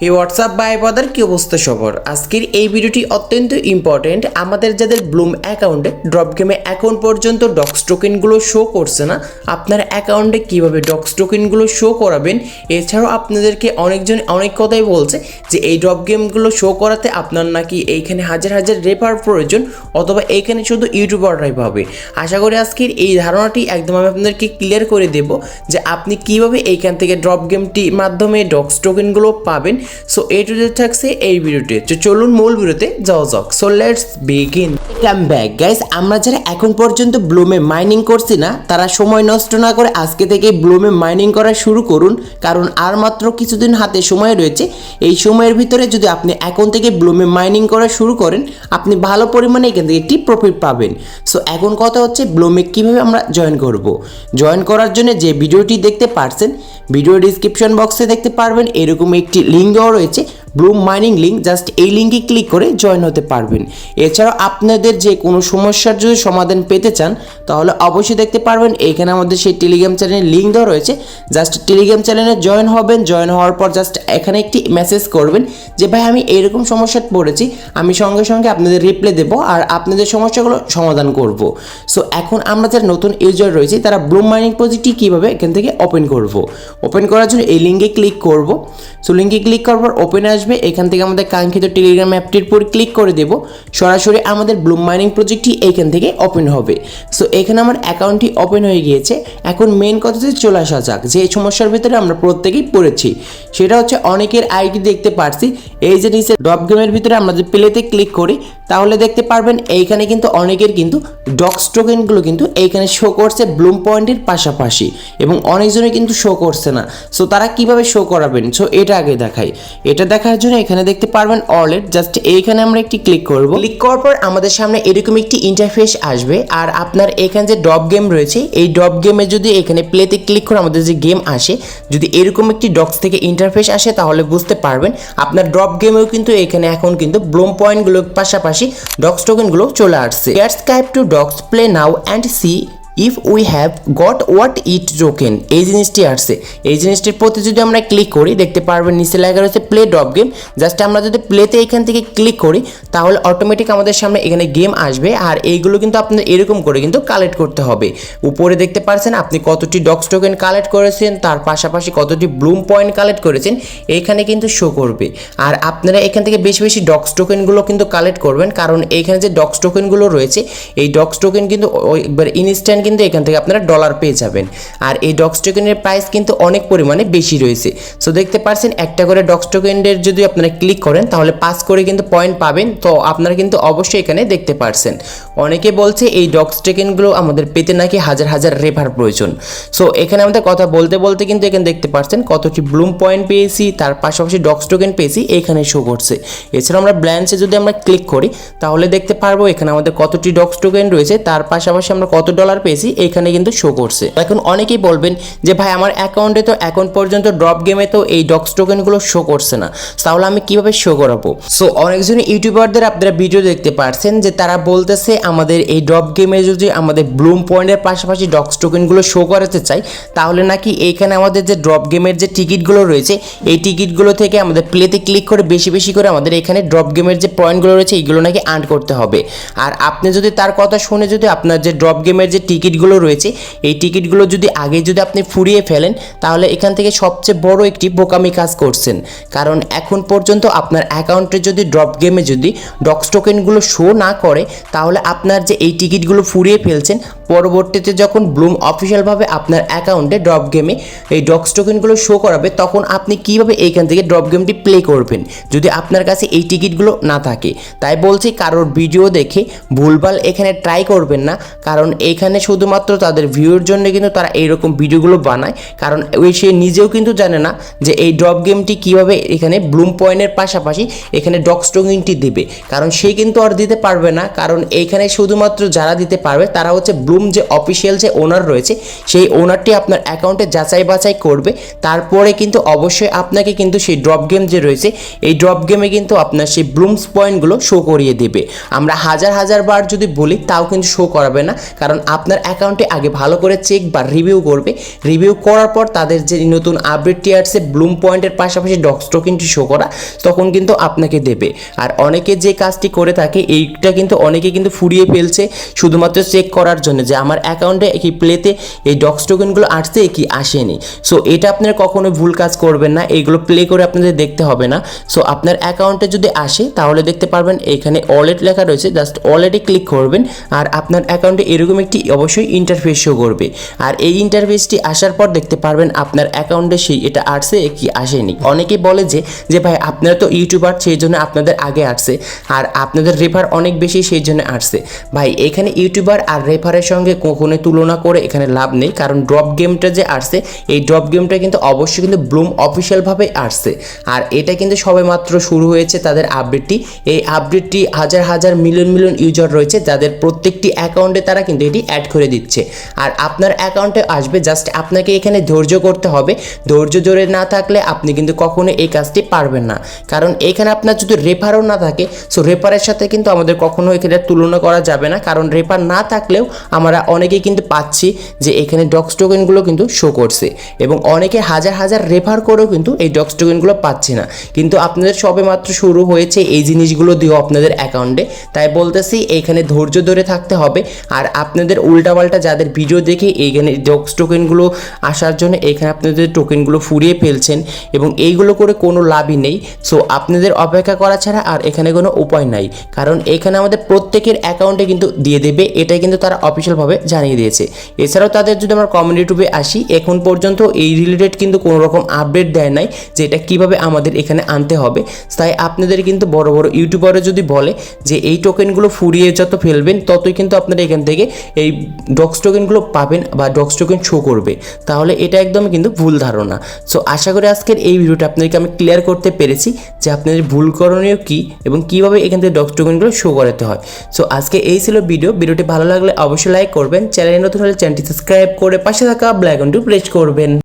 এই হোয়াটসঅ্যাপ ভাই বাদার কি অবস্থা সবার। আজকের এই ভিডিওটি অত্যন্ত ইম্পর্টেন্ট। আমাদের যাদের ব্লুম অ্যাকাউন্টে ড্রপ গেমে এখন পর্যন্ত ডক্স টোকেনগুলো শো করছে না, আপনার অ্যাকাউন্টে কিভাবে ডক্স টোকেনগুলো শো করাবেন। এছাড়াও আপনাদেরকে অনেকজন অনেক কথাই বলছে যে এই ড্রপ গেমগুলো শো করাতে আপনার নাকি এইখানে হাজার হাজার রেফার প্রয়োজন, অথবা এইখানে শুধু ইউটিউবাররাই পাবে। আশা করি আজকের এই ধারণাটি একদম আমি আপনাদেরকে ক্লিয়ার করে দেব যে আপনি কিভাবে এইখান থেকে ড্রপ গেমটির মাধ্যমে ডক্স টোকেনগুলো পাবেন। সো এই টু থাকছে এই ভিডিওতে। তো চলুন মূল ভিডিওতে যাওয়া যাক। So let's begin. Come back guys, আমরা যারা এখন পর্যন্ত ব্লুমে মাইনিং করছি না তারা সময় নষ্ট না করে আজকে থেকে ব্লুমে মাইনিং করা শুরু করুন, কারণ আর মাত্র কিছুদিন হাতে সময় রয়েছে। এই সময়ের ভিতরে যদি আপনি এখন থেকে ব্লুমে মাইনিং করা শুরু করেন, আপনি ভালো পরিমাণে এখান থেকে একটি প্রফিট পাবেন। সো এখন কথা হচ্ছে ব্লুমে কিভাবে আমরা জয়েন করব। জয়েন করার জন্য যে ভিডিওটি দেখতে পাচ্ছেন, ভিডিও ডিসক্রিপশন বক্সে দেখতে পারবেন এরকম একটি লিঙ্ক দেওয়া রয়েছে, ব্লুম মাইনিং লিঙ্ক। জাস্ট এই লিঙ্কে ক্লিক করে জয়েন হতে পারবেন। এছাড়াও আপনাদের যে কোনো সমস্যার যদি সমাধান পেতে চান তাহলে অবশ্যই দেখতে পারবেন এখানে আমাদের সেই টেলিগ্রাম চ্যানেলের লিঙ্ক দেওয়া রয়েছে। জাস্ট টেলিগ্রাম চ্যানেলে জয়েন হবেন। জয়েন হওয়ার পর জাস্ট এখানে একটি মেসেজ করবেন যে ভাই আমি এরকম সমস্যায় পড়েছি, আমি সঙ্গে সঙ্গে আপনাদের রিপ্লাই দেবো আর আপনাদের সমস্যাগুলো সমাধান করব। সো এখন আমরা যারা নতুন ইউজার রয়েছে তারা ব্লুম মাইনিং প্রজেক্টটি কীভাবে এখান থেকে ওপেন করব। ওপেন করার জন্য এই লিঙ্কে ক্লিক করব। সো লিঙ্কে ক্লিক করার পর ওপেন আসবে। এখান থেকে আমাদের কাঙ্ক্ষিত টেলিগ্রাম অ্যাপটির উপর ক্লিক করে দেব। সরাসরি আমাদের ব্লুম মাইনিং প্রজেক্টটি এইখান থেকে ওপেন হবে। সো এখানে আমার অ্যাকাউন্টটি ওপেন হয়ে গিয়েছে। এখন মেন কথাতে চলে আসা যাক যে এই সমস্যার ভিতরে আমরা প্রত্যেকেই পড়েছি, সেটা হচ্ছে অনেকের আইডি দেখতে পারছি। এই যে নিচে ড্রপ গেমের ভিতরে আমরা যদি প্লেতে ক্লিক করি তাহলে দেখতে পারবেন এইখানে কিন্তু অনেকের কিন্তু ডক্স টোকেনগুলো কিন্তু এইখানে শো করছে ব্লুম পয়েন্টের পাশাপাশি, এবং অনেকজনের কিন্তু শো করছে না। সো তারা কিভাবে শো করাবেন, সো এটা আগে দেখাই। এটা দেখার জন্য এখানে দেখতে পারবেন ওয়ালেট, জাস্ট এইখানে আমরা একটি ক্লিক করব। ক্লিক করার পর আমাদের সামনে এরকম একটি ইন্টারফেস আসবে। আর আপনার এখানে যে ড্রপ গেম রয়েছে এই ড্রপ গেমে যদি এখানে প্লেতে ক্লিক করে আমাদের যে গেম আসে, যদি এরকম একটি ডক্স থেকে ইন্টারফেস আসে তাহলে বুঝতে পারবেন আপনার ড্রপ গেমেও কিন্তু এখানে এখন কিন্তু ব্লুম পয়েন্টগুলোর পাশাপাশি ডক্স টোকেনগুলো চলে আসছে। Subscribe to docs play now and see if we have got what it token, এই জিনিসটি আসছে। এই জিনিসটির প্রতি যদি আমরা ক্লিক করি দেখতে পারবেন নিচে লেখা রয়েছে প্লে ড্রপ গেম। জাস্ট আমরা যদি প্লেতে এখান থেকে ক্লিক করি তাহলে অটোমেটিক আমাদের সামনে এখানে গেম আসবে। আর এইগুলো কিন্তু আপনার এরকম করে কিন্তু কালেক্ট করতে হবে। উপরে দেখতে পাচ্ছেন আপনি কতটি ডক্স টোকেন কালেক্ট করেছেন, তার পাশাপাশি কতটি ব্লুম পয়েন্ট কালেক্ট করেছেন এইখানে কিন্তু শো করবে। আর আপনারা এখান থেকে বেশি বেশি ডক্স টোকেনগুলো কিন্তু কালেক্ট করবেন, কারণ এইখানে যে ডক্স টোকেনগুলো রয়েছে এই ডক্স টোকেন কিন্তু একবার ইনস্ট্যান্ট কিন্তু এখান থেকে আপনারা ডলার পেয়ে যাবেন। আর এই ডক্স টোকেনের প্রাইস কিন্তু অনেক পরিমাণে বেশি রয়েছে। সো দেখতে পাচ্ছেন একটা করে ডক্স টোকেনের যদি আপনারা ক্লিক করেন তাহলে 5 করে কিন্তু পয়েন্ট পাবেন। তো আপনারা কিন্তু অবশ্যই এখানে দেখতে পাচ্ছেন অনেকে বলছে এই ডক্স টোকেনগুলো আমাদের পেতে নাকি হাজার হাজার রেফার প্রয়োজন। সো এখানে আমাদের কথা বলতে বলতে কিন্তু এখানে দেখতে পাচ্ছেন কতটি ব্লুম পয়েন্ট পেয়েছি, তার পাশাপাশি ডক্স টোকেন পেয়েছি এখানে শো করছে। এছাড়া আমরা ব্ল্যান্সে যদি আমরা ক্লিক করি তাহলে দেখতে পারবো এখানে আমাদের কতটি ডক্স টোকেন রয়েছে, তার পাশাপাশি আমরা কত ডলার পেয়েছি এখানে কিন্তু শো করছে। এখন অনেকেই বলবেন যে ভাই আমার অ্যাকাউন্টে তো এখন পর্যন্ত ড্রপ গেমে তো এই ডক্স টোকেনগুলো শো করছে না, তাহলে আমি কিভাবে শো করাবো। সো অনেকজন ইউটিউবারদের আপনারা ভিডিও দেখতে পাচ্ছেন যে তারা বলতেছে আমাদের এই ড্রপ গেমে যদি আমাদের ব্লুম পয়েন্টের পাশাপাশি ডক্স টোকেনগুলো শো করাতে চাই তাহলে নাকি এইখানে আমাদের যে ড্রপ গেমের যে টিকিটগুলো রয়েছে এই টিকিটগুলো থেকে আমাদের প্লেতে ক্লিক করে বেশি বেশি করে আমাদের এখানে ড্রপ গেমের যে পয়েন্টগুলো রয়েছে এইগুলো নাকি আর্ন করতে হবে। আর আপনি যদি তার কথা শুনে যদি আপনার যে ড্রপ গেমের যে টিকিটগুলো রয়েছে এই টিকিটগুলো যদি আগে যদি আপনি ফুরিয়ে ফেলেন তাহলে এখান থেকে সবচেয়ে বড় একটি বোকামি কাজ করছেন। কারণ এখন পর্যন্ত আপনার অ্যাকাউন্টে যদি ড্রপ গেমে যদি ডক্স টোকেনগুলো শো না করে তাহলে আপনার যে এই টিকিটগুলো ফুরিয়ে ফেলছেন, পরবর্তীতে যখন ব্লুম অফিসিয়ালভাবে আপনার অ্যাকাউন্টে ড্রপ গেমে এই ডক্স টোকেনগুলো শো করাবে তখন আপনি কিভাবে এইখান থেকে ড্রপ গেমটি প্লে করবেন যদি আপনার কাছে এই টিকিটগুলো না থাকে। তাই বলছি কারোর ভিডিও দেখে ভুলভাল এখানে ট্রাই করবেন না, কারণ এখানে শুধুমাত্র তাদের ভিউর জন্য কিন্তু তারা এইরকম ভিডিওগুলো বানায়। কারণ সে নিজেও কিন্তু জানে না যে এই ড্রপ গেমটি কিভাবে এখানে ব্লুম পয়েন্টের পাশাপাশি এখানে ডক্স টোকেনটি দেবে, কারণ সে কিন্তু আর দিতে পারবে না। কারণ এইখানে শুধুমাত্র যারা দিতে পারবে তারা হচ্ছে ব্লুম ব্লুম যে অফিসিয়াল যে ওনার রয়েছে সেই ওনারটি আপনার অ্যাকাউন্টে যাচাই বাছাই করবে, তারপরে কিন্তু অবশ্যই আপনাকে কিন্তু সেই ড্রপ গেম যে রয়েছে এই ড্রপ গেমে কিন্তু আপনার সেই ব্লুমস পয়েন্টগুলো শো করিয়ে দেবে। আমরা হাজার বার যদি বলি তাও কিন্তু শো করাবে না, কারণ আপনার অ্যাকাউন্টে আগে ভালো করে চেক বা রিভিউ করবে, রিভিউ করার পর তাদের যে নতুন আপডেটটি আসছে ব্লুম পয়েন্টের পাশাপাশি ডক্স টোকেনটি শো করা, তখন কিন্তু আপনাকে দেবে। আর অনেকে যে কাজটি করে থাকে এইটা কিন্তু অনেকে কিন্তু ফুরিয়ে ফেলছে শুধুমাত্র চেক করার জন্য যে আমার অ্যাকাউন্টে কি প্লেতে এই ডক্স টোকেনগুলো আসছে কি আসেনি। সো এটা আপনারা কখনোই ভুল কাজ করবেন না, এইগুলো প্লে করে আপনাদের দেখতে হবে না। সো আপনার অ্যাকাউন্টে যদি আসে তাহলে দেখতে পারবেন এখানে ওয়ালেট লেখা রয়েছে, জাস্ট ওয়ালেটে ক্লিক করবেন আর আপনার অ্যাকাউন্টে এরকম একটি অবশ্যই ইন্টারফেস শো করবে। আর এই ইন্টারফেসটি আসার পর দেখতে পারবেন আপনার অ্যাকাউন্টে সেই এটা আসছে কি আসেনি। অনেকে বলে যে ভাই আপনারা তো ইউটিউবার সেই জন্য আপনাদের আগে আসছে আর আপনাদের রেফার অনেক বেশি সেই জন্য আসছে। ভাই এখানে ইউটিউবার আর রেফারের সঙ্গে কখনো তুলনা করে এখানে লাভ নেই, কারণ ড্রপ গেমটা যে আসছে এই ড্রপ গেমটা কিন্তু অবশ্যই কিন্তু ব্লুম অফিসিয়ালভাবে আসছে। আর এটা কিন্তু সবে মাত্র শুরু হয়েছে তাদের আপডেটটি। এই আপডেটটি হাজার মিলিয়ন ইউজার রয়েছে যাদের প্রত্যেকটি অ্যাকাউন্টে তারা কিন্তু এটি অ্যাড করে দিচ্ছে। আর আপনার অ্যাকাউন্টে আসবে, জাস্ট আপনাকে এখানে ধৈর্য করতে হবে। ধৈর্য ধরে না থাকলে আপনি কিন্তু কখনো এই কাজটি পারবেন না, কারণ এখানে আপনার যদি রেফারও না থাকে সো রেফারের সাথে কিন্তু আমাদের কখনো এখানে তুলনা করা যাবে না, কারণ রেফার না থাকলেও আমরা অনেকেই কিন্তু পাচ্ছি যে এখানে ডক্স টোকেনগুলো কিন্তু শো করছে এবং অনেকে হাজার রেফার করেও কিন্তু এই ডক্স টোকেনগুলো পাচ্ছে না। কিন্তু আপনাদের সবে মাত্র শুরু হয়েছে এই জিনিসগুলো দিয়েও আপনাদের অ্যাকাউন্টে, তাই বলতেছি এইখানে ধৈর্য ধরে থাকতে হবে। আর আপনাদের উল্টাপাল্টা যাদের ভিডিও দেখে এইখানে ডক্স টোকেনগুলো আসার জন্য এখানে আপনাদের টোকেনগুলো ফুরিয়ে ফেলছেন এবং এইগুলো করে কোনো লাভই নেই। সো আপনাদের অপেক্ষা করা ছাড়া আর এখানে কোনো উপায় নাই, কারণ এখানে আমাদের প্রত্যেকের অ্যাকাউন্টে কিন্তু দিয়ে দেবে, এটাই কিন্তু তারা অফিসিয়ালভাবে জানিয়ে দিয়েছে। এছাড়াও তাদের যদি আমরা কমিউনিটি ইউটিউবে আসি, এখন পর্যন্ত এই রিলেটেড কিন্তু কোনো রকম আপডেট দেয় নাই যে এটা কীভাবে আমাদের এখানে আনতে হবে। তাই আপনাদের কিন্তু বড় ইউটিউবারে যদি বলে যে এই টোকেনগুলো ফুরিয়ে যত ফেলবেন ততই কিন্তু আপনারা এখান থেকে এই ডক্স টোকেনগুলো পাবেন বা ডক্স টোকেন শো করবে, তাহলে এটা একদমই কিন্তু ভুল ধারণা। সো আশা করি আজকের এই ভিডিওটা আপনাদেরকে আমি ক্লিয়ার করতে পেরেছি যে আপনাদের ভুল করণীয় কী এবং কীভাবে এখান থেকে ডক্স টোকেনগুলো শো করাতে হয়। সো আজকে এই ছিল ভিডিওটি ভালো লাগলে অবশ্যই লাইক করবেন, চ্যানেলে নতুন হলে চ্যানেলটি সাবস্ক্রাইব করে পাশে থাকা বেল আইকনটি প্রেস করবেন।